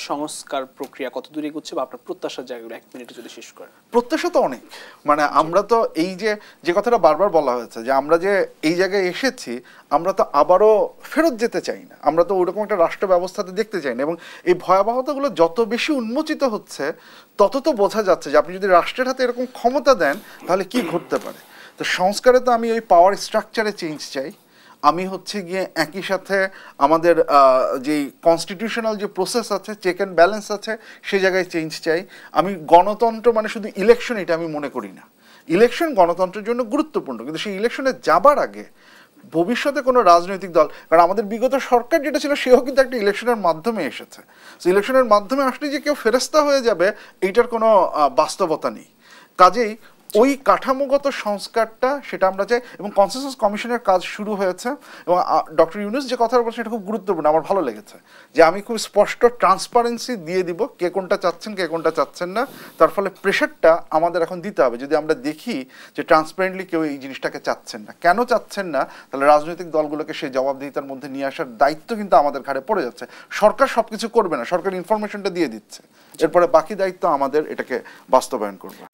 সংস্কার প্রক্রিয়া কত দূর এগোচ্ছে বা আপনার প্রত্যাশার জায়গাগুলো 1 মিনিটে যদি শেষ করেন। প্রত্যাশা তো অনেক, মানে আমরা তো এই যে কথাটা বারবার বলা হয়েছে যে আমরা যে এই জায়গায় এসেছি আমরা তো আবারও ফেরত যেতে চাই না, আমরা তো ওইরকম একটা রাষ্ট্র ব্যবস্থাতে দেখতে চাই না। এবং এই ভয়াবহতাগুলো যত বেশি উন্মোচিত হচ্ছে তত তো বোঝা যাচ্ছে যে আপনি যদি রাষ্ট্রের হাতে এরকম ক্ষমতা দেন তাহলে কি ঘটতে পারে। তো সংস্কারে তো আমি ওই পাওয়ার স্ট্রাকচারে চেঞ্জ চাই, আমি হচ্ছে গিয়ে একই সাথে আমাদের যেই কনস্টিটিউশনাল যে প্রসেস আছে, চেক অ্যান্ড ব্যালেন্স আছে, সেই জায়গায় চেঞ্জ চাই। আমি গণতন্ত্র মানে শুধু ইলেকশন এটা আমি মনে করি না। ইলেকশন গণতন্ত্রের জন্য গুরুত্বপূর্ণ, কিন্তু সেই ইলেকশনে যাবার আগে ভবিষ্যতে কোনো রাজনৈতিক দল, কারণ আমাদের বিগত সরকার যেটা ছিল সেও কিন্তু একটা ইলেকশনের মাধ্যমে এসেছে, তো ইলেকশনের মাধ্যমে আসলে যে কেউ ফেরেস্তা হয়ে যাবে এইটার কোনো বাস্তবতা নেই। কাজেই ওই কাঠামোগত সংস্কারটা সেটা আমরা চাই, এবং কনসেনসাস কমিশনের কাজ শুরু হয়েছে। এবং ডক্টর ইউনূস যে কথা বলছেন এটা খুব গুরুত্বপূর্ণ, আমার ভালো লেগেছে যে আমি খুব স্পষ্ট ট্রান্সপারেন্সি দিয়ে দিব কে কোনটা চাচ্ছেন কে কোনটা চাচ্ছেন না। তার ফলে প্রেশারটা আমাদের এখন দিতে হবে, যদি আমরা দেখি যে ট্রান্সপারেন্টলি কেউ এই জিনিসটাকে চাচ্ছেন না, কেন চাচ্ছেন না, তাহলে রাজনৈতিক দলগুলোকে সেই জবাবদিহিতার মধ্যে নিয়ে আসার দায়িত্ব কিন্তু আমাদের ঘাড়ে পড়ে যাচ্ছে। সরকার সব কিছু করবে না, সরকার ইনফরমেশনটা দিয়ে দিচ্ছে, এরপরে বাকি দায়িত্ব আমাদের এটাকে বাস্তবায়ন করবে।